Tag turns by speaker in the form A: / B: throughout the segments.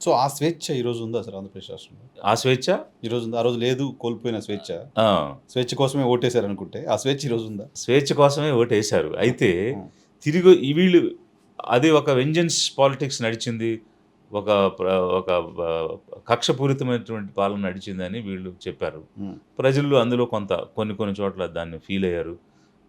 A: So, ఆ స్వేచ్ఛ ఈరోజు ఉందా అసలు ఆంధ్రప్రదేశ్ రాష్ట్రంలో?
B: ఆ స్వేచ్ఛ
A: ఈరోజు ఉందా? ఆ రోజు లేదు, కోల్పోయిన స్వేచ్ఛ.
B: ఆ!
A: స్వేచ్ఛ కోసమే ఓటేసారనుకుంటే, ఆ స్వేచ్ఛ ఈరోజు ఉందా?
B: స్వేచ్ఛ కోసమే ఓటేశారు.
A: ఆ!
B: అయితే
A: హ్మ్.
B: తిరిగి వీళ్ళు అది ఒక వెంజన్స్ పాలిటిక్స్ నడిచింది. ఒక ప్ర ఒక కక్షపూరితమైనటువంటి పాలన నడిచిందని వీళ్ళు చెప్పారు.
A: హ్మ్.
B: ప్రజలు అందులో కొన్ని కొన్ని చోట్ల దాన్ని ఫీల్ అయ్యారు.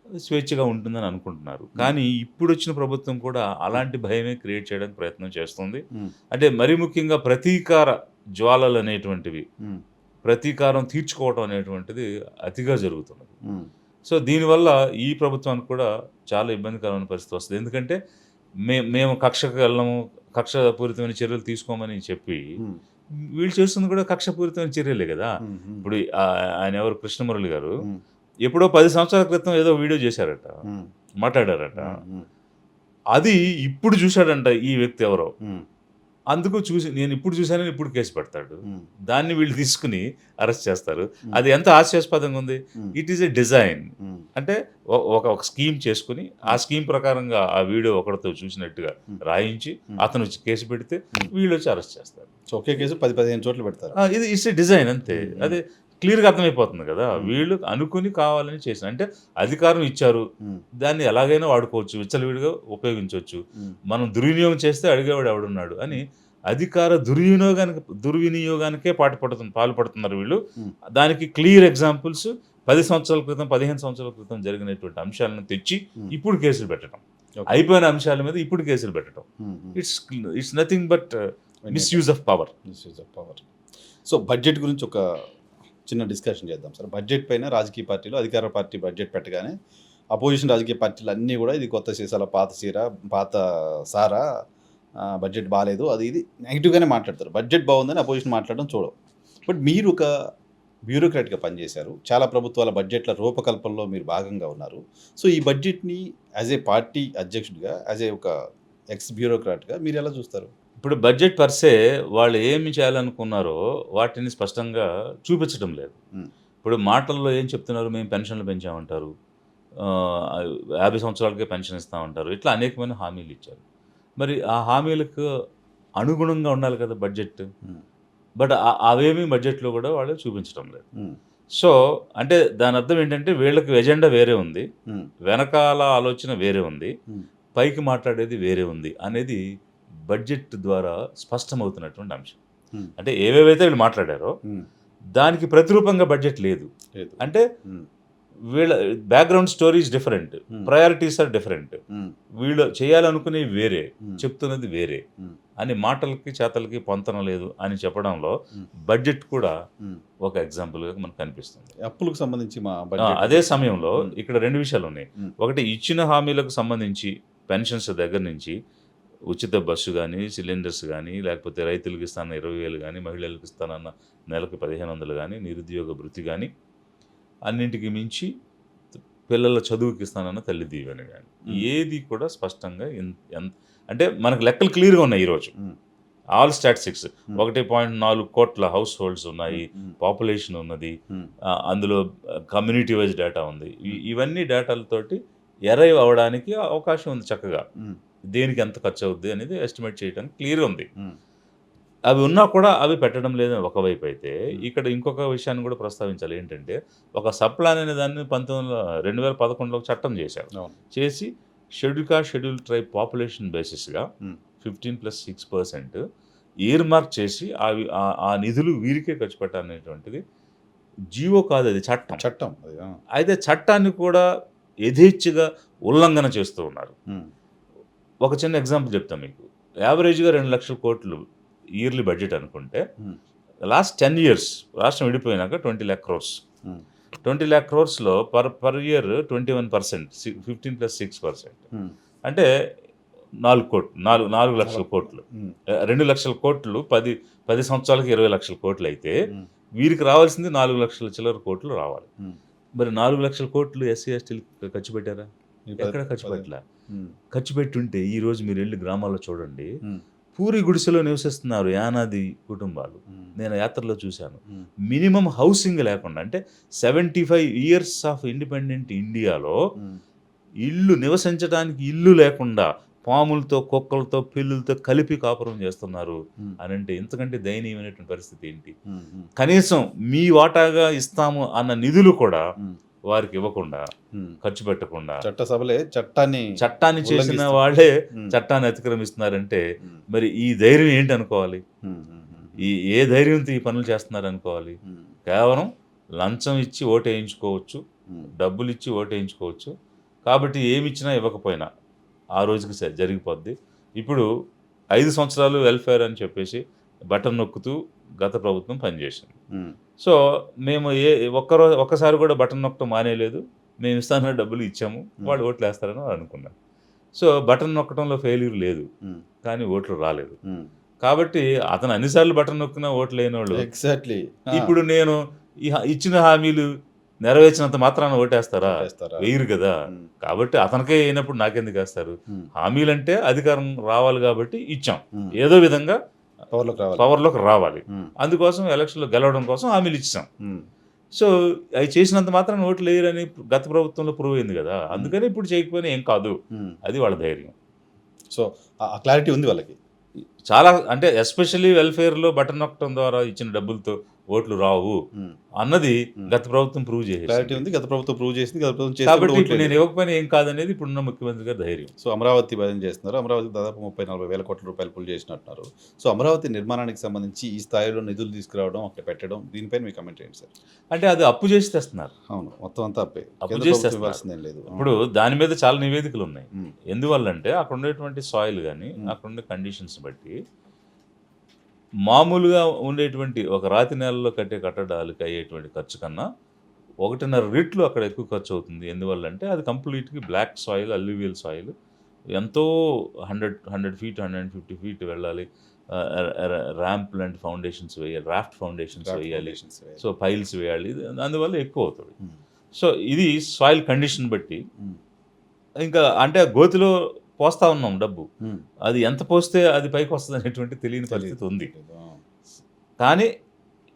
B: స్వేచ్ఛగా ఉంటుందని అనుకుంటున్నారు.
A: హ్మ్.
B: కానీ ఇప్పుడొచ్చిన ప్రభుత్వం కూడా
A: హ్మ్.
B: అలాంటి భయమే క్రియేట్ చేయడానికి ప్రయత్నం చేస్తుంది.
A: హ్మ్.
B: అంటే మరీ ముఖ్యంగా ప్రతీకార జ్వాలలనేటువంటివి,
A: హ్మ్.
B: ప్రతీకారం తీర్చుకోవటం అనేటువంటిది అతిగా జరుగుతున్నది.
A: హ్మ్.
B: సో, దీనివల్ల ఈ ప్రభుత్వానికి కూడా చాలా ఇబ్బందికరమైన పరిస్థితి వస్తది. ఎందుకంటే మేము కక్షకు వెళ్ళము, కక్షపూరితమైన చర్యలు తీసుకోమని చెప్పి,
A: హ్మ్.
B: వీళ్ళు చేస్తుంది కూడా కక్షపూరితమైన చర్యలే గదా!
A: హ్మ్. హ్మ్.
B: ఇప్పుడు ఆయనెవరు కృష్ణమురళి గారు
A: హ్మ్.
B: ఎప్పుడో 10 సంవత్సరాల క్రితం ఏదో వీడియో చేశారట.
A: హ్మ్.
B: మాట్లాడారట.
A: హ్మ్. హ్మ్.
B: అది ఇప్పుడు చూసాడంట ఈ వ్యక్తి ఎవరో.
A: హ్మ్.
B: అందుకు చూసి నేను ఇప్పుడు చూసానని ఇప్పుడు కేసు పెడతాడు.
A: హ్మ్.
B: దాన్ని వీళ్ళు తీసుకొని అరెస్ట్ చేస్తారు.
A: హ్మ్.
B: అది ఎంత హాస్యాస్పదంగా ఉంది.
A: హ్మ్.
B: It is a design.
A: హ్మ్.
B: అంటే ఒక స్కీమ్ చేసుకొని, ఆ స్కీమ్ ప్రకారంగా ఆ వీడియో ఒకడితో చూసినట్టుగా
A: హ్మ్.
B: రాయించి,
A: హ్మ్.
B: అతను వచ్చి కేసు పెడితే
A: హ్మ్.
B: వీళ్ళొచ్చి అరెస్ట్ చేస్తారు.
A: సో, ఒకే కేసు 10, 15 చోట్ల పెడతారు.
B: ఇది ఇట్స్ ఎ డిజైన్ అంతే.
A: హ్మ్. హ్మ్.
B: అదే క్లియర్‌గా అర్థమైపోతుంది గదా!
A: హ్మ్.
B: వీళ్ళు అనుకుని కావాలని చేసిన అంటే అధికారం ఇచ్చారు.
A: హ్మ్.
B: దాన్ని ఎలాగైనా వాడుకోవచ్చు. విచ్చలవిడిగా ఉపయోగించొచ్చు.
A: హ్మ్.
B: మనం దుర్వినియోగం చేస్తే అడిగేవాడు ఎవడున్నాడు అని అధికార దుర్వినియోగానికే పాల్పడుతున్నారు వీళ్ళు.
A: హ్మ్.
B: దానికి క్లియర్ ఎగ్జాంపుల్స్ 10 సంవత్సరాల క్రితం, 15 సంవత్సరాల క్రితం జరిగినటువంటి అంశాలను తెచ్చి
A: హ్మ్.
B: ఇప్పుడు కేసులు పెట్టడం.
A: ఓకే.
B: అయిపోయిన అంశాల మీద ఇప్పుడు కేసులు పెట్టడం.
A: హ్మ్. హ్మ్.
B: It's nothing but misuse of power.
A: Misuse of power. So, budget గురించి ఒక చిన్న డిస్కషన్ చేద్దాం సార్. బడ్జెట్ పైన రాజకీయ పార్టీలు, అధికార పార్టీ బడ్జెట్ పెట్టగానే అపోజిషన్ రాజకీయ పార్టీలు అన్నీ గూడా ఇది కొత్త సీసాల పాత సీర, పాత సారా, బడ్జెట్ బాలేదు, అది ఇది నెగెటివ్‌గానే మాట్లాడతారు. బడ్జెట్ బాగుందని అపోజిషన్ మాట్లాడడం చూడం. బట్ మీరు ఒక బ్యూరోక్రాట్‌గా పనిచేశారు. చాలా ప్రభుత్వాల బడ్జెట్ల రూపకల్పనలో మీరు భాగంగా ఉన్నారు. సో, ఈ బడ్జెట్‌ని యాస్ ఏ పార్టీ అధ్యక్షుడిగా, యాస్ ఏ ఒక ఎక్స్ బ్యూరోక్రాట్‌గా మీరెలా చూస్తారు?
B: ఇప్పుడు బడ్జెట్ పర్సే వాళ్ళు ఏమి చేయాలనుకున్నారో వాటిని స్పష్టంగా చూపించడం లేదు.
A: హ్మ్.
B: ఇప్పుడు మాటల్లో ఏం చెప్తున్నారు? మేము పెన్షన్లు పెంచామంటారు. 50 సంవత్సరాలకే పెన్షన్ ఇస్తామంటారు. ఇట్లా అనేకమైన హామీలు ఇచ్చారు. మరి ఆ హామీలకు అనుగుణంగా ఉండాలి కదా బడ్జెట్.
A: హ్మ్.
B: బట్ అవేమీ బడ్జెట్‌లో కూడా వాళ్ళు చూపించడం లేదు.
A: హ్మ్.
B: సో, అంటే దాని అర్థం ఏంటంటే వీళ్ళకి ఎజెండా వేరే ఉంది.
A: హ్మ్.
B: వెనకాల ఆలోచన వేరే ఉంది.
A: హ్మ్.
B: పైకి మాట్లాడేది వేరే ఉంది అనేది బడ్జెట్ ద్వారా స్పష్టమవుతున్నటువంటి అంశం.
A: హ్మ్.
B: అంటే ఏవేవైతే వీళ్ళు మాట్లాడారో
A: హ్మ్.
B: దానికి ప్రతిరూపంగా బడ్జెట్ లేదు.
A: లేదు.
B: అంటే
A: హ్మ్.
B: వీళ్ళ బ్యాక్‌గ్రౌండ్ స్టోరీస్ డిఫరెంట్.
A: హ్మ్.
B: Priorities are different.
A: హ్మ్.
B: వీళ్ళు చేయాలనుకునేవి వేరే.
A: హ్మ్.
B: చెప్తున్నది వేరే.
A: హ్మ్.
B: అని మాటలకి, చేతలకి పొంతన లేదు అని చెప్పడంలో
A: హ్మ్.
B: బడ్జెట్ కూడా
A: హ్మ్.
B: ఒక ఎగ్జాంపుల్‌గా మనకు కనిపిస్తుంది.
A: అప్పులకు సంబంధించి మా బడ్జెట్
B: అదే సమయంలో
A: హ్మ్.
B: ఇక్కడ 2 విషయాలున్నాయి.
A: హ్మ్.
B: ఒకటి ఇచ్చిన హామీలకు సంబంధించి పెన్షన్స్ దగ్గర నుంచి ఉచిత బస్సు గానీ, సిలిండర్స్ గానీ, లేకపోతే రైతులకి ఇస్తానన్న 20,000 గానీ, మహిళలకు ఇస్తానన్న నెలకు 1,500 గానీ, నిరుద్యోగ భృతి గానీ, అన్నింటికి మించి పిల్లల చదువుకి ఇస్తానన్న తల్లి దీవెన గానీ,
A: హ్మ్.
B: ఏది కూడా స్పష్టంగా అంటే మనకు లెక్కలు క్లియర్‌గా ఉన్నాయి ఈరోజు.
A: హ్మ్.
B: ఆల్ స్టాటిస్టిక్స్
A: హ్మ్.
B: 1.4 కోట్ల హౌస్ హోల్డ్స్ ఉన్నాయి.
A: హ్మ్.
B: పాపులేషన్ ఉన్నది.
A: హ్మ్.
B: అందులో కమ్యూనిటీ వైస్ డేటా ఉంది.
A: హ్మ్.
B: ఇవన్నీ డేటాలతోటి అరైవ్ అవ్వడానికి అవకాశం ఉంది చక్కగా.
A: హ్మ్.
B: దేనికి ఎంత ఖర్చవుద్ది అనేది ఎస్టిమేట్ చేయడానికి క్లియర్‌గా ఉంది.
A: హ్మ్.
B: అవి ఉన్నా కూడా అవి పెట్టడం లేదని ఒకవైపు అయితే,
A: హ్మ్.
B: ఇక్కడ ఇంకొక విషయాన్ని కూడా ప్రస్తావించాలి. ఏంటంటే, ఒక సబ్ ప్లాన్ అనే దాన్ని 2011లో చట్టం చేశారు.
A: అవును.
B: చేసి షెడ్యూల్ ట్రైబ్ పాపులేషన్ బేసిస్‌గా
A: హ్మ్.
B: 15+6% ఎయిర్‌మార్క్ చేసి ఆ నిధులు వీరికే ఖర్చు పెట్టాలనేటువంటిది జీవో కాదు, అది చట్టం.
A: చట్టం అది. ఆ!
B: అయితే చట్టాన్ని కూడా యథేచ్ఛగా ఉల్లంఘన చేస్తూ ఉన్నారు.
A: హ్మ్.
B: ఒక చిన్న ఎగ్జాంపుల్ చెప్తా మీకు. యావరేజ్‌గా 2,00,000,00,000 ఇయర్లీ బడ్జెట్ అనుకుంటే,
A: హ్మ్.
B: లాస్ట్ 10 ఇయర్స్ రాష్ట్రం విడిపోయినాక 20,00,000 క్రోర్స్.
A: హ్మ్.
B: 20,00,000 క్రోర్స్‌లో పర్ ఇయర్ 21% 15+6%
A: హ్మ్.
B: అంటే 4,00,000 కోట్లు.
A: హ్మ్.
B: 2,00,000 కోట్లు 10 సంవత్సరాలకి 20,00,000 కోట్లు అయితే,
A: హ్మ్.
B: వీరికి రావాల్సింది 4,00,000 చిల్లర కోట్లు రావాలి.
A: హ్మ్.
B: మరి 4,00,000 కోట్లు ఎస్సీ, ఎస్టీలకి ఖర్చు పెట్టారా?
A: ఈ
B: ఎక్కడ ఖర్చు
A: 10
B: పెట్టలా.
A: హ్మ్.
B: ఖర్చు పెట్టుంటే ఈరోజు మీరెళ్లి గ్రామాల్లో చూడండి.
A: హ్మ్.
B: పూరి గుడిసెలో నివసిస్తున్నారు యానాది కుటుంబాలు.
A: హ్మ్.
B: నేను యాత్రలో చూశాను.
A: హ్మ్.
B: మినిమమ్ హౌసింగ్ లేకుండా అంటే 75 ఇయర్స్ ఆఫ్ ఇండిపెండెంట్ ఇండియాలో
A: హ్మ్.
B: నివసించడానికి ఇల్లు లేకుండా పాములతో, కుక్కలతో, పిల్లులతో కలిపి కాపురం చేస్తున్నారు అని అంటే ఇంతకంటే దయనీయమైనటువంటి పరిస్థితి ఏంటి? కనీసం మీ వాటాగా ఇస్తాము అన్న నిధులు కూడా వారికి ఇవ్వకుండా, ఖర్చు పెట్టకుండా,
A: చట్టసభలే
B: చట్టాన్ని చేసిన వాళ్ళే చట్టాన్ని అతిక్రమిస్తున్నారంటే మరి ఈ ధైర్యం ఏంటి అనుకోవాలి? ఏ ధైర్యంతో ఈ పనులు చేస్తున్నారు అనుకోవాలి? కేవలం లంచం ఇచ్చి ఓటేయించుకోవచ్చు, డబ్బులు ఇచ్చి ఓటేయించుకోవచ్చు. కాబట్టి ఏమి ఇచ్చినా ఇవ్వకపోయినా ఆ రోజుకి జరిగిపోద్ది. ఇప్పుడు 5 సంవత్సరాలు వెల్ఫేర్ అని చెప్పేసి బటన్ నొక్కుతూ గత ప్రభుత్వం పనిచేసింది. సో మేము ఒక్కసారి కూడా బటన్ నొక్కడం మానేయలేదు. మేము ఇస్తానన్న డబ్బులు ఇచ్చాము, వాళ్ళు ఓట్లు వేస్తారని అనుకున్నాను. సో బటన్ నొక్కడంలో ఫెయిల్యూర్ లేదు, కానీ ఓట్లు రాలేదు. కాబట్టి అతను అన్నిసార్లు బటన్ నొక్కినా ఓట్లు లేని వాళ్ళు
A: ఎగ్జాక్ట్లీ
B: ఇప్పుడు నేను ఇచ్చిన హామీలు నెరవేర్చినంత మాత్రాన ఓటేస్తారా? వేయరు కదా. కాబట్టి అతనికే అయినప్పుడు నాకెందుకు వేస్తారు? హామీలంటే అధికారం రావాలి కాబట్టి ఇచ్చాం, ఏదో విధంగా పవర్లోకి రావాలి. అందుకోసం ఎలక్షన్లో గెలవడం కోసం హామీలు ఇచ్చాం. సో అవి చేసినంత మాత్రం ఓట్లు వేయరని గత ప్రభుత్వంలో ప్రూవ్ అయింది కదా. అందుకని ఇప్పుడు చేయకపోయినా ఏం కాదు, అది వాళ్ళ ధైర్యం.
A: సో ఆ క్లారిటీ ఉంది వాళ్ళకి
B: చాలా. అంటే ఎస్పెషల్లీ వెల్ఫేర్లో బటన్ నొక్కడం ద్వారా ఇచ్చిన డబ్బులతో ఓట్లు రావు అన్నది గత ప్రభుత్వం ప్రూవ్ చేసింది.
A: గత ప్రభుత్వం ప్రూవ్ చేసింది.
B: కాబట్టి ఇప్పుడు నేను ఇవ్వకపోయినా ఏం కాదనేది ఇప్పుడున్న ముఖ్యమంత్రి గారి ధైర్యం.
A: సో అమరావతి భజన చేస్తున్నారు. అమరావతి దాదాపు 30-40 వేల కోట్ల రూపాయలు పుల్ చేసినట్టున్నారు. సో అమరావతి నిర్మాణానికి సంబంధించి ఈ స్థాయిలో నిధులు తీసుకురావడం, అక్కడ పెట్టడం, దీనిపైన మీ కమెంట్ ఏంటి సార్?
B: అంటే అది అప్పు చేసి తెస్తున్నారు.
A: అవును, మొత్తం అంతా అప్పే.
B: అప్పు చేసి తెస్తున్నారు.
A: లేదు.
B: ఇప్పుడు దాని మీద చాలా నివేదికలు ఉన్నాయి. ఎందువల్లంటే అక్కడ ఉండేటువంటి సాయిల్ కానీ అక్కడ ఉండే కండిషన్స్ బట్టి మామూలుగా ఉండేటువంటి ఒక రాతి నేలలో కట్టే కట్టడాలకు అయ్యేటువంటి ఖర్చు కన్నా 1.5 రెట్లు అక్కడ ఎక్కువ ఖర్చు అవుతుంది. ఎందువల్లంటే అది కంప్లీట్గా బ్లాక్ సాయిల్, అల్యూవియల్ సాయిల్. ఎంతో 100 ఫీట్ 150 ఫీట్ వెళ్ళాలి. ర్యాంప్ లాంటి ఫౌండేషన్స్ వేయాలి, రాఫ్ట్ ఫౌండేషన్స్ వేయాలి, సో పైల్స్ వేయాలి. అందువల్ల ఎక్కువ అవుతుంది. సో ఇది సాయిల్ కండిషన్ బట్టి ఇంకా అంటే గోతిలో పోస్తా ఉన్నాం డబ్బు, అది ఎంత పోస్తే అది పైకి వస్తుంది అనేటువంటి తెలియని పరిస్థితి ఉంది. కానీ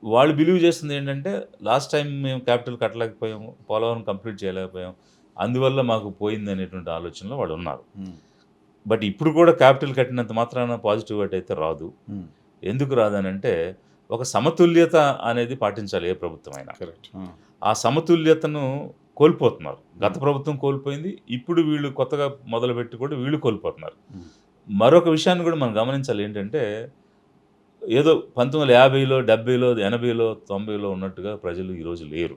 B: వాళ్ళు బిలీవ్ చేస్తుంది ఏంటంటే లాస్ట్ టైం మేము క్యాపిటల్ కట్టలేకపోయాము, పోలవరం కంప్లీట్ చేయలేకపోయాం, అందువల్ల మాకు పోయింది అనేటువంటి ఆలోచనలో వాళ్ళు ఉన్నారు. బట్ ఇప్పుడు కూడా క్యాపిటల్ కట్టినంత మాత్రాన పాజిటివ్ అయితే రాదు. ఎందుకు రాదనంటే ఒక సమతుల్యత అనేది పాటించాలి ఏ ప్రభుత్వం అయినా. ఆ సమతుల్యతను కోల్పోతున్నారు. గత ప్రభుత్వం కోల్పోయింది, ఇప్పుడు వీళ్ళు కొత్తగా మొదలుపెట్టి కూడా వీళ్ళు కోల్పోతున్నారు. మరొక విషయాన్ని కూడా మనం గమనించాలి ఏంటంటే ఏదో 1950లో 70లో 80లో 90లో ఉన్నట్టుగా ప్రజలు ఈరోజు లేరు.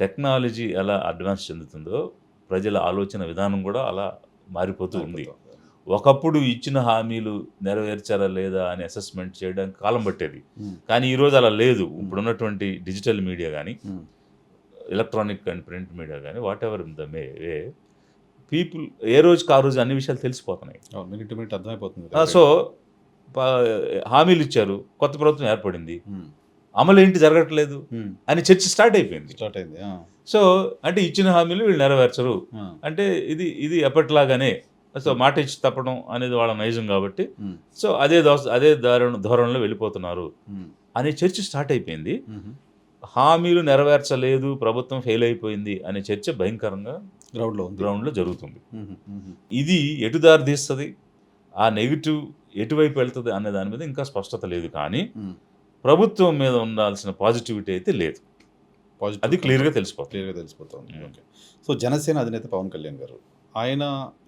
B: టెక్నాలజీ ఎలా అడ్వాన్స్ చెందుతుందో ప్రజల ఆలోచన విధానం కూడా అలా మారిపోతూ ఉంది. ఒకప్పుడు ఇచ్చిన హామీలు నెరవేర్చారా లేదా అని అసెస్మెంట్ చేయడానికి కాలం పట్టేది, కానీ ఈరోజు అలా లేదు. ఇప్పుడున్నటువంటి డిజిటల్ మీడియా కానీ, ఎలక్ట్రానిక్ అండ్ ప్రింట్ మీడియా కానీ, whatever the way, people ఏ రోజుకి ఆ రోజు అన్ని విషయాలు తెలిసిపోతున్నాయి.
A: అర్థమైపోతుంది.
B: సో హామీలు ఇచ్చారు, కొత్త ప్రభుత్వం ఏర్పడింది, అమలు ఏంటి జరగట్లేదు అని చర్చ స్టార్ట్ అయిపోయింది. సో అంటే ఇచ్చిన హామీలు వీళ్ళు నెరవేర్చరు అంటే ఇది ఎప్పటిలాగానే, సో మాట ఇచ్చి తప్పడం అనేది వాళ్ళ నైజం కాబట్టి, సో అదే ధోరణిలో వెళ్ళిపోతున్నారు అనే చర్చ స్టార్ట్ అయిపోయింది. హామీలు నెరవేర్చలేదు, ప్రభుత్వం ఫెయిల్ అయిపోయింది అనే చర్చ భయంకరంగా గ్రౌండ్లో జరుగుతుంది. ఇది ఎటు దారి తీస్తుంది, ఆ నెగిటివ్ ఎటువైపు వెళ్తుంది అనే దాని మీద ఇంకా స్పష్టత లేదు. కానీ ప్రభుత్వం మీద ఉండాల్సిన పాజిటివిటీ అయితే లేదు, అది క్లియర్గా తెలిసిపోతుంది.
A: సో జనసేన అధినేత పవన్ కళ్యాణ్ గారు ఆయన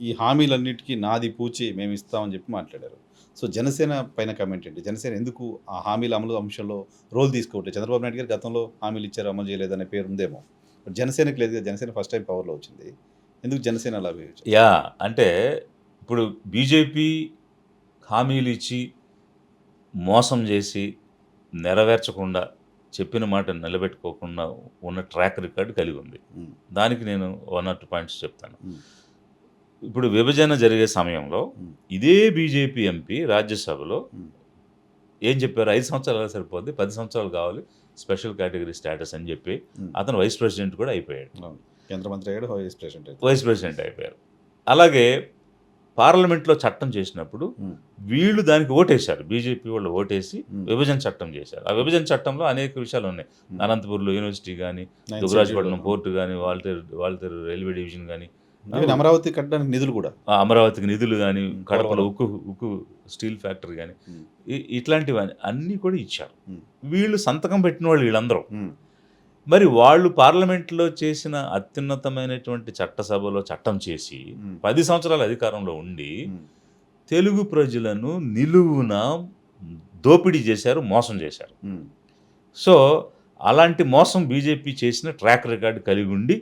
A: ఈ హామీలన్నిటికీ నాది పూచి మేము ఇస్తామని చెప్పి మాట్లాడారు. సో జనసేన పైన కమెంట్ ఏంటి? జనసేన ఎందుకు ఆ హామీల అమలు అంశంలో రోల్ తీసుకోవట్లేదు? చంద్రబాబు నాయుడు గారు గతంలో హామీలు ఇచ్చారు, అమలు చేయలేదనే పేరు ఉందేమో, బట్ జనసేనకి లేదు కదా. జనసేన ఫస్ట్ టైం పవర్లో వచ్చింది, ఎందుకు జనసేన అలా?
B: అంటే ఇప్పుడు బీజేపీ హామీలు ఇచ్చి మోసం చేసి నెరవేర్చకుండా, చెప్పిన మాట నిలబెట్టుకోకుండా ఉన్న ట్రాక్ రికార్డు కలిగి ఉంది. దానికి నేను 1 or 2 పాయింట్స్ చెప్తాను. ఇప్పుడు విభజన జరిగే సమయంలో ఇదే బీజేపీ ఎంపీ రాజ్యసభలో ఏం చెప్పారు? 5 సంవత్సరాలు సరిపోద్ది, 10 సంవత్సరాలు కావాలి స్పెషల్ కేటగిరీ స్టేటస్ అని చెప్పి అతను వైస్ ప్రెసిడెంట్ కూడా అయిపోయాడు.
A: కేంద్ర మంత్రి అయ్యాడు,
B: వైస్ ప్రెసిడెంట్ అయిపోయారు. అలాగే పార్లమెంట్లో చట్టం చేసినప్పుడు వీళ్ళు దానికి ఓటేశారు, బీజేపీ వాళ్ళు ఓటేసి విభజన చట్టం చేశారు. ఆ విభజన చట్టంలో అనేక విషయాలు ఉన్నాయి. అనంతపూర్లో యూనివర్సిటీ కానీ, దుగ్గరాజపట్నం పోర్టు కానీ, వాల్తేరు రైల్వే డివిజన్ కానీ,
A: ఈవెన్ అమరావతి కట్టడానికి నిధులు కూడా.
B: ఆ అమరావతికి నిధులు కానీ, కడపలో
A: పోలవరం.
B: ఉక్కు స్టీల్ ఫ్యాక్టరీ కానీ,
A: ఉమ్,
B: ఇట్లాంటివి అన్నీ కూడా ఇచ్చారు.
A: ఉమ్,
B: వీళ్ళు సంతకం పెట్టిన వాళ్ళు వీళ్ళందరూ.
A: ఉమ్,
B: మరి వాళ్ళు పార్లమెంట్లో చేసిన అత్యున్నతమైనటువంటి చట్టసభలో చట్టం చేసి
A: ఉమ్,
B: 10 సంవత్సరాలు అధికారంలో ఉండి
A: ఉమ్,
B: తెలుగు ప్రజలను నిలువున దోపిడీ చేశారు, మోసం చేశారు.
A: ఉమ్,
B: సో అలాంటి మోసం బీజేపీ చేసిన ట్రాక్ రికార్డు కలిగి ఉండి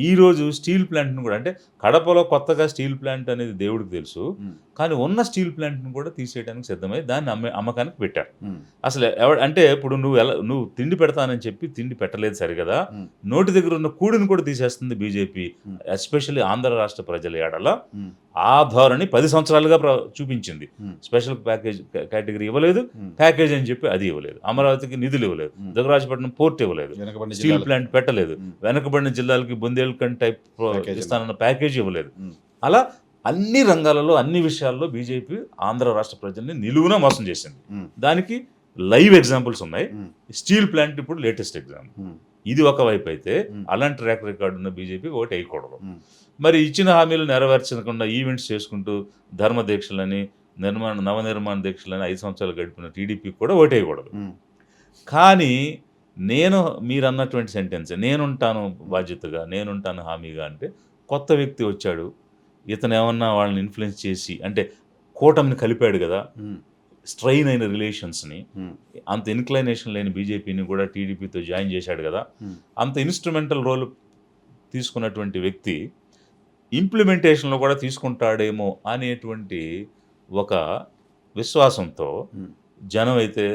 B: ఈరోజు స్టీల్ ప్లాంట్ను కూడా, అంటే కడపలో కొత్తగా స్టీల్ ప్లాంట్ అనేది దేవుడికి తెలుసు,
A: ఉమ్,
B: కానీ ఉన్న స్టీల్ ప్లాంట్ను కూడా తీసేయడానికి సిద్ధమై దాన్ని అమ్మకానికి పెట్టారు.
A: ఉమ్,
B: అసలు అంటే ఇప్పుడు నువ్వు తిండి పెడతానని చెప్పి తిండి పెట్టలేదు సరిగదా,
A: ఉమ్,
B: నోటి దగ్గర ఉన్న కూడిని కూడా తీసేస్తుంది బీజేపీ.
A: ఉమ్,
B: ఎస్పెషల్లీ ఆంధ్ర రాష్ట్ర ప్రజల ఏడల
A: ఉమ్,
B: ఆ ధోరణి 10 సంవత్సరాలుగా చూపించింది.
A: ఉమ్,
B: స్పెషల్ ప్యాకేజ్ కేటగిరీ ఇవ్వలేదు,
A: ఉమ్,
B: ప్యాకేజ్ అని చెప్పి అది ఇవ్వలేదు, అమరావతికి నిధులు ఇవ్వలేదు,
A: ఉమ్.
B: జగరాజపట్నం పోర్ట్ ఇవ్వలేదు,
A: వెనకబడిన
B: స్టీల్
A: జిల్లాలకు.
B: ప్లాంట్ పెట్టలేదు,
A: ఉమ్,
B: వెనకబడిన జిల్లాలకి బుందేల్ఖండ్ టైప్
A: ప్యాకేజ్
B: ఇస్తానన్న ప్యాకేజ్ ఇవ్వలేదు.
A: ఉమ్,
B: అలా అన్ని రంగాలలో అన్ని విషయాల్లో బీజేపీ ఆంధ్ర రాష్ట్ర ప్రజల్ని నిలువున మోసం చేసింది.
A: ఉమ్,
B: దానికి లైవ్ ఎగ్జాంపుల్స్ ఉన్నాయి.
A: ఉమ్,
B: స్టీల్ ప్లాంట్ ఇప్పుడు లేటెస్ట్ ఎగ్జాంపుల్.
A: ఉమ్,
B: ఇది ఒకవైపు అయితే
A: ఉమ్.
B: అలాంటి ట్రాక్ రికార్డు ఉన్న బీజేపీకి ఓటు వేయకూడదు.
A: ఉమ్,
B: మరి ఇచ్చిన హామీలు నెరవేర్చకుండా ఈవెంట్స్ చేసుకుంటూ ధర్మ దీక్షలని, నవనిర్మాణ దీక్షలని 5 సంవత్సరాలు గడిపిన టీడీపీకి కూడా ఓటు వేయకూడదు.
A: ఉమ్,
B: కానీ మీరు అన్నటువంటి సెంటెన్స్, నేనుంటాను బాధ్యతగా, నేనుంటాను హామీగా అంటే కొత్త వ్యక్తి వచ్చాడు, ఇతను ఏమన్నా వాళ్ళని ఇన్ఫ్లుయెన్స్ చేసి, అంటే కూటమిని కలిపాడు కదా,
A: ఉమ్,
B: స్ట్రెయిన్ అయిన రిలేషన్స్ని,
A: ఉమ్,
B: అంత ఇన్క్లైనేషన్ లేని బీజేపీని కూడా టీడీపీతో జాయిన్ చేశాడు కదా,
A: ఉమ్,
B: అంత ఇన్స్ట్రుమెంటల్ రోల్ తీసుకున్నటువంటి వ్యక్తి ఇంప్లిమెంటేషన్లో కూడా తీసుకుంటాడేమో అనేటువంటి ఒక విశ్వాసంతో
A: ఉమ్.
B: జనం అయితే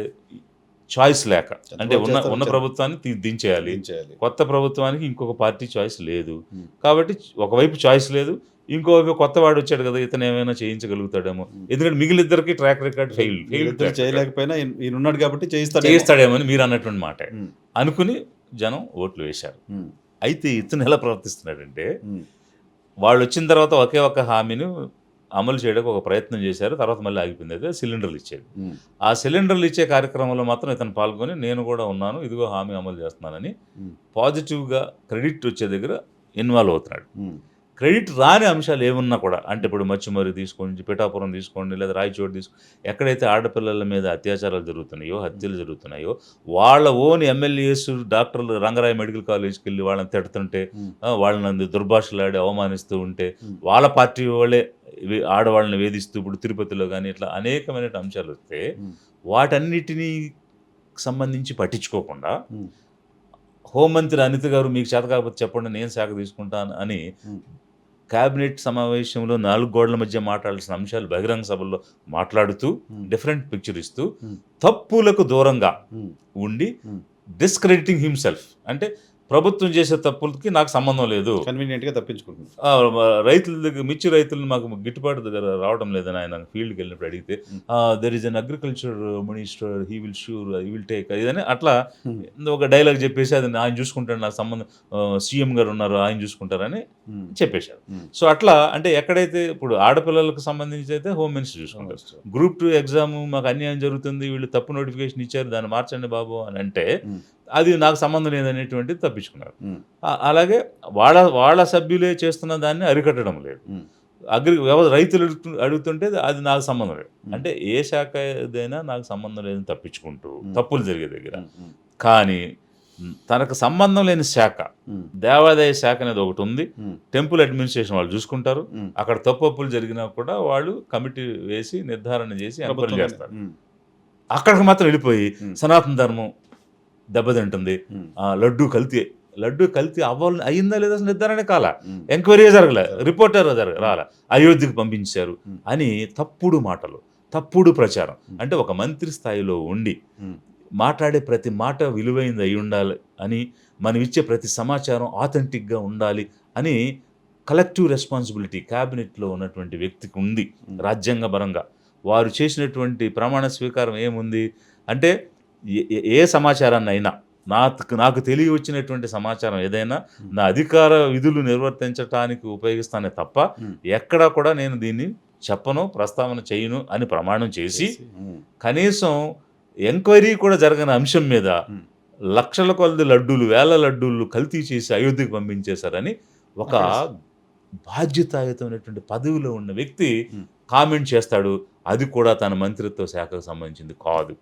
B: చాయిస్ లేక, అంటే ఉన్న
A: చేస్తారు,
B: ఉన్న
A: చేస్తారు.
B: ప్రభుత్వాన్ని దించేయాలి,
A: ఏం చేయాలి?
B: కొత్త ప్రభుత్వానికి ఇంకొక పార్టీ చాయిస్ లేదు.
A: ఉమ్,
B: కాబట్టి ఒకవైపు చాయిస్ లేదు, ఇంకోవైపు కొత్తవాడు వచ్చాడు కదా, ఇతను ఏమైనా చేయించగలుగుతాడేమో, ఎందుకంటే మిగిలిద్దరికి ట్రాక్ రికార్డ్
A: వీళ్ళిద్దరు చేయలేకపోయినా ఈయన ఉన్నాడు కాబట్టి చేయిస్తాడు.
B: చేయిస్తాడేమో అని మీరు అన్నటువంటి మాట
A: ఉమ్,
B: అనుకుని జనం ఓట్లు వేశారు.
A: ఉమ్,
B: అయితే ఇతను ఎలా ప్రవర్తిస్తున్నాడంటే,
A: ఉమ్,
B: వాళ్ళు వచ్చిన తర్వాత ఒకే ఒక హామీని అమలు చేయడానికి ఒక ప్రయత్నం చేశారు, తర్వాత మళ్ళీ ఆగిపోయింది. అయితే సిలిండర్లు ఇచ్చేది.
A: ఉమ్,
B: ఆ సిలిండర్లు ఇచ్చే కార్యక్రమంలో మాత్రం ఇతను పాల్గొని నేను కూడా ఉన్నాను, ఇదిగో హామీ అమలు చేస్తున్నానని
A: ఉమ్,
B: పాజిటివ్గా క్రెడిట్ వచ్చే దగ్గర ఇన్వాల్వ్ అవుతున్నాడు.
A: ఉమ్,
B: క్రెడిట్ రాని అంశాలు ఏమున్నా కూడా, అంటే ఇప్పుడు మచ్చిమరి తీసుకోండి, పిఠాపురం తీసుకోండి, లేదా రాయచోటు తీసుకోండి, ఎక్కడైతే ఆడపిల్లల మీద అత్యాచారాలు జరుగుతున్నాయో, హత్యలు జరుగుతున్నాయో, వాళ్ళ ఓన్ ఎమ్మెల్యేస్ డాక్టర్లు రంగరాయ మెడికల్ కాలేజ్కి వెళ్ళి వాళ్ళని తిడుతుంటే,
A: ఉమ్,
B: వాళ్ళని దుర్భాషలాడి అవమానిస్తూ ఉంటే,
A: ఉమ్.
B: వాళ్ళ పార్టీ వాళ్ళే ఆడవాళ్ళని వేధిస్తూ, ఇప్పుడు తిరుపతిలో కానీ ఇట్లా అనేకమైన అంశాలు వస్తే
A: ఉమ్,
B: వాటన్నిటినీ సంబంధించి పట్టించుకోకుండా
A: ఉమ్,
B: హోంమంత్రి అనిత గారు మీకు చేత కాకపోతే చెప్పండి నేను శాఖ తీసుకుంటాను అని
A: ఉమ్,
B: క్యాబినెట్ సమావేశంలో 4 గోడల మధ్య మాట్లాడాల్సిన అంశాలు బహిరంగ సభల్లో మాట్లాడుతూ
A: ఉమ్,
B: డిఫరెంట్ పిక్చర్ ఇస్తూ
A: ఉమ్,
B: తప్పులకు దూరంగా
A: ఉమ్,
B: ఉండి
A: ఉమ్.
B: డిస్క్రెడిటింగ్ హిమ్సెల్ఫ్, అంటే ప్రభుత్వం చేసే తప్పులకి నాకు సంబంధం లేదు,
A: కన్వీనియంట్ గా తప్పించుకుంటుంది.
B: రైతుల దగ్గర మిర్చి రైతులు మాకు గిట్టుబాటు దగ్గర రావడం లేదని ఆయన ఫీల్డ్కి వెళ్ళినప్పుడు అడిగితే,
A: um.
B: There is an agriculture minister, he will take ఇదని అట్లా
A: ఉమ్,
B: ఒక డైలాగ్ చెప్పేసి అది ఆయన చూసుకుంటాడు, నాకు సంబంధం, సీఎం గారు ఉన్నారు ఆయన చూసుకుంటారని
A: ఉమ్,
B: చెప్పేశారు.
A: ఉమ్.
B: సో అట్లా అంటే ఎక్కడైతే ఇప్పుడు ఆడపిల్లలకు సంబంధించి అయితే హోమ్ మినిస్టర్ చూసుకుంటారు, గ్రూప్ 2 ఎగ్జామ్ మాకు అన్యాయం జరుగుతుంది, వీళ్ళు తప్పు నోటిఫికేషన్ ఇచ్చారు, దాన్ని మార్చండి బాబు అని అంటే
A: ఉమ్,
B: అది నాకు సంబంధం లేదనేటువంటిది తప్పించుకున్నారు.
A: ఉమ్,
B: అలాగే వాళ్ళ సభ్యులే చేస్తున్న దాన్ని అరికట్టడం లేదు.
A: ఉమ్,
B: రైతులు అడుగుతుంటే అది నాకు సంబంధం లేదు,
A: ఉమ్.
B: అంటే ఏ శాఖ ఏదైనా నాకు సంబంధం లేదని తప్పించుకుంటూ
A: ఉమ్.
B: తప్పులు జరిగే దగ్గర.
A: ఉమ్, ఉమ్,
B: కానీ తనకు సంబంధం లేని శాఖ,
A: ఉమ్,
B: దేవాదాయ శాఖ అనేది ఒకటి ఉంది,
A: ఉమ్,
B: టెంపుల్ అడ్మినిస్ట్రేషన్ వాళ్ళు చూసుకుంటారు,
A: ఉమ్.
B: అక్కడ తప్పులు జరిగినా కూడా వాళ్ళు కమిటీ వేసి నిర్ధారణ చేసి ఎంక్వైరీ
A: ప్రభుత్వం
B: చేస్తారు.
A: ఉమ్,
B: అక్కడికి మాత్రం వెళ్ళిపోయి
A: ఉమ్.
B: సనాతన ధర్మం దెబ్బతింటుంది,
A: ఉమ్,
B: లడ్డు కల్తీ అయ్యిందా లేదా అసలు నిర్ధారణ కాల,
A: ఉమ్,
B: ఎంక్వైరీ జరగలే, రిపోర్టర్ రాలే, అయోధ్యకు పంపించారు
A: ఉమ్.
B: అని తప్పుడు మాటలు, తప్పుడు ప్రచారం.
A: ఉమ్.
B: అంటే ఒక మంత్రి స్థాయిలో ఉండి
A: ఉమ్,
B: మాట్లాడే ప్రతి మాట విలువైంది అయి ఉండాలి అని, మనం ఇచ్చే ప్రతి సమాచారం ఆథెంటిక్గా ఉండాలి అని కలెక్టివ్ రెస్పాన్సిబిలిటీ క్యాబినెట్లో ఉన్నటువంటి వ్యక్తికి ఉంది.
A: ఉమ్.
B: రాజ్యాంగపరంగా వారు చేసినటువంటి ప్రమాణ స్వీకారం ఏముంది అంటే, ఏ సమాచారాన్ని అయినా నాకు తెలియవచ్చినటువంటి సమాచారం ఏదైనా నా అధికార విధులు నిర్వర్తించడానికి ఉపయోగిస్తానే తప్ప
A: ఉమ్.
B: ఎక్కడా కూడా నేను దీన్ని చెప్పను, ప్రస్తావన చేయను అని ప్రమాణం చేసి,
A: ఉమ్,
B: కనీసం ఎంక్వైరీ కూడా జరగని అంశం మీద
A: ఉమ్.
B: లక్షల కొలది లడ్డూలు, వేల లడ్డూలు కల్తీ చేసి అయోధ్యకు పంపించేశారని ఒక బాధ్యతాయుతమైనటువంటి పదవిలో ఉన్న వ్యక్తి
A: Hmm.
B: కామెంట్ చేస్తాడు, అది కూడా తన మంత్రిత్వ శాఖకు సంబంధించింది కాదు.